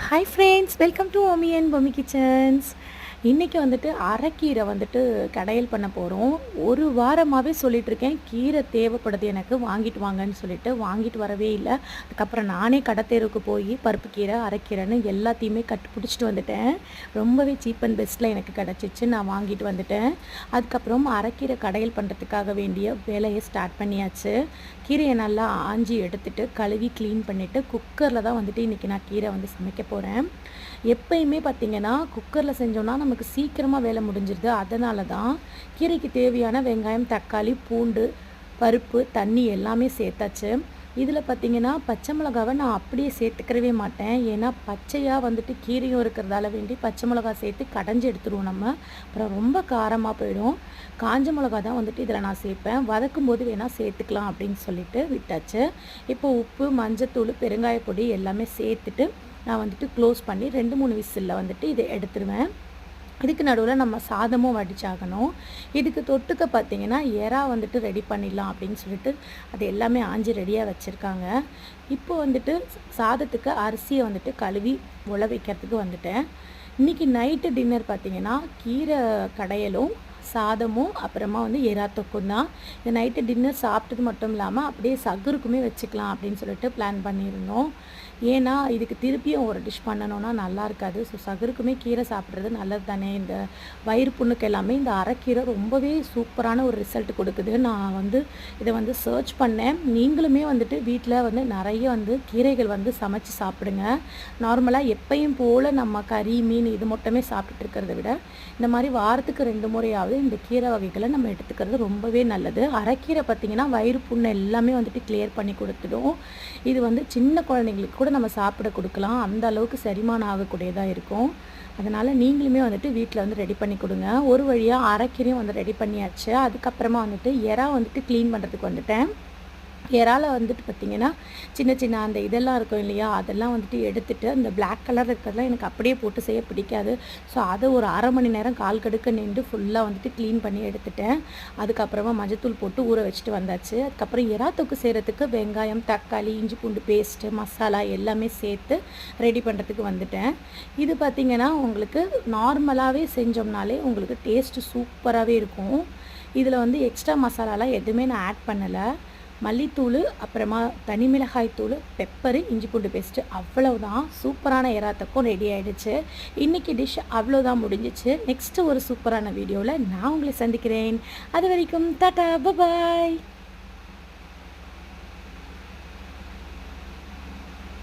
Hi friends, welcome to Omi and Pommi kitchens. இன்றைக்கி வந்துட்டு அரைக்கீரை வந்துட்டு கடையல் பண்ண போகிறோம். ஒரு வாரமாகவே சொல்லிகிட்ருக்கேன், கீரை தேவைப்படுது எனக்கு, வாங்கிட்டு வாங்கன்னு சொல்லிட்டு வாங்கிட்டு வரவே இல்லை. அதுக்கப்புறம் நானே கடத்தேருக்கு போய் பருப்பு கீரை அரைக்கீரைன்னு எல்லாத்தையுமே கட்டுப்பிடிச்சிட்டு வந்துட்டேன். ரொம்பவே சீப் அண்ட் பெஸ்ட்டில் எனக்கு கிடச்சிச்சு. நான் வாங்கிட்டு வந்துட்டேன். அதுக்கப்புறம் அரைக்கீரை கடையல் பண்ணுறதுக்காக வேண்டிய வேலையை ஸ்டார்ட் பண்ணியாச்சு. கீரையை நல்லா ஆஞ்சி எடுத்துகிட்டு கழுவி க்ளீன் பண்ணிவிட்டு குக்கரில் தான் வந்துட்டு இன்றைக்கி நான் கீரை வந்து சமைக்க போகிறேன். எப்பயுமே பார்த்திங்கன்னா குக்கரில் செஞ்சோன்னா நமக்கு சீக்கிரமாக வேலை முடிஞ்சிருது. அதனால தான் கீரைக்கு தேவையான வெங்காயம், தக்காளி, பூண்டு, பருப்பு, தண்ணி எல்லாமே சேர்த்தாச்சு. இதில் பார்த்திங்கன்னா பச்சை மிளகாவை நான் அப்படியே சேர்த்துக்கிறவே மாட்டேன். ஏன்னா பச்சையாக வந்துட்டு கீரையும் இருக்கிறதால வேண்டி பச்சை மிளகா சேர்த்து கடைஞ்சி எடுத்துருவோம் நம்ம. அப்புறம் ரொம்ப காரமாக போயிடும். காஞ்ச மிளகா தான் வந்துட்டு இதில் நான் சேர்ப்பேன். வதக்கும் போது வேணால் சேர்த்துக்கலாம் அப்படின்னு சொல்லிட்டு விட்டாச்சு. இப்போ உப்பு, மஞ்சத்தூள், பெருங்காயப்பொடி எல்லாமே சேர்த்துட்டு நான் வந்துட்டு க்ளோஸ் பண்ணி 2-3 விசிலில் வந்துட்டு இதை எடுத்துருவேன். இதுக்கு நடுவில் நம்ம சாதமும் வடிச்சாகணும். இதுக்கு தொட்டுக்க பார்த்திங்கன்னா எறா வந்துட்டு ரெடி பண்ணிடலாம் அப்படின்னு சொல்லிட்டு அது எல்லாமே ஆஞ்சி ரெடியாக வச்சுருக்காங்க. இப்போ வந்துட்டு சாதத்துக்கு அரிசியை வந்துட்டு கழுவி உல வைக்கிறதுக்கு வந்துட்டேன். இன்றைக்கி நைட்டு டின்னர் பார்த்திங்கன்னா கீரை கடையலும் சாதமும் அப்புறமா வந்து எறா தொக்கும் தான். இந்த நைட்டு டின்னர் சாப்பிட்டது மட்டும் இல்லாமல் அப்படியே சகுருக்குமே வச்சுக்கலாம் அப்படின்னு சொல்லிட்டு பிளான் பண்ணியிருந்தோம். ஏன்னா இதுக்கு திருப்பியும் ஒரு டிஷ் பண்ணணுன்னா நல்லா இருக்காது. ஸோ சகுருக்குமே கீரை சாப்பிட்றது நல்லது தானே. இந்த வயிறு புண்ணுக்கு எல்லாமே இந்த அரைக்கீரை ரொம்பவே சூப்பரான ஒரு ரிசல்ட் கொடுக்குது. நான் வந்து இதை வந்து சர்ச் பண்ணேன். நீங்களுமே வந்துட்டு வீட்டில் வந்து நிறைய வந்து கீரைகள் வந்து சமைச்சு சாப்பிடுங்க. நார்மலாக எப்பயும் போல் நம்ம கறி, மீன் இது மட்டுமே சாப்பிட்டுட்டு இருக்கிறத விட இந்த மாதிரி வாரத்துக்கு 2 முறையாவது இந்த கீரை வகைகளை நம்ம எடுத்துக்கிறது ரொம்பவே நல்லது. அரைக்கீரை பார்த்திங்கன்னா வயிறு புண்ணை எல்லாமே வந்துட்டு கிளியர் பண்ணி கொடுத்துடும். இது வந்து சின்ன குழந்தைங்களுக்கு கூட நம்ம சாப்பிட கொடுக்கலாம். அந்த அளவுக்கு செரிமானம் ஆகக்கூடியதாக இருக்கும். அதனால் நீங்களுமே வந்துட்டு வீட்டில் வந்து ரெடி பண்ணி கொடுங்க. ஒரு வழியாக அரைக்கீரையும் வந்து ரெடி பண்ணியாச்சு. அதுக்கப்புறமா வந்துட்டு எறா வந்துட்டு க்ளீன் பண்ணுறதுக்கு வந்துட்டேன். எறால வந்துட்டு பார்த்திங்கன்னா சின்ன சின்ன அந்த இதெல்லாம் இருக்கும் இல்லையா, அதெல்லாம் வந்துட்டு எடுத்துகிட்டு அந்த பிளாக் கலர் இருக்கிறதுலாம் எனக்கு அப்படியே போட்டு செய்ய பிடிக்காது. ஸோ அதை ஒரு அரை மணி நேரம் கால் கடுக்க நின்று ஃபுல்லாக வந்துட்டு க்ளீன் பண்ணி எடுத்துட்டேன். அதுக்கப்புறமா மஞ்சத்தூள் போட்டு ஊற வச்சுட்டு வந்தாச்சு. அதுக்கப்புறம் எறா தொக்கு செய்கிறதுக்கு வெங்காயம், தக்காளி, இஞ்சி பூண்டு பேஸ்ட்டு, மசாலா எல்லாமே சேர்த்து ரெடி பண்ணுறதுக்கு வந்துட்டேன். இது பார்த்திங்கன்னா உங்களுக்கு நார்மலாகவே செஞ்சோம்னாலே உங்களுக்கு டேஸ்ட்டு சூப்பராகவே இருக்கும். இதில் வந்து எக்ஸ்ட்ரா மசாலாலாம் எதுவுமே நான் ஆட் பண்ணலை. மல்லித்தூள், அப்புறமா தனி மிளகாய் தூள், பெப்பரு, இஞ்சி பூண்டு பேஸ்ட்டு, அவ்வளவுதான். சூப்பரான எறா தொக்கும் ரெடி ஆகிடுச்சு. இன்றைக்கி டிஷ் அவ்வளோதான் முடிஞ்சிச்சு. நெக்ஸ்ட்டு ஒரு சூப்பரான வீடியோவில் நான் உங்களை சந்திக்கிறேன். அது வரைக்கும் டாடா, பாய்.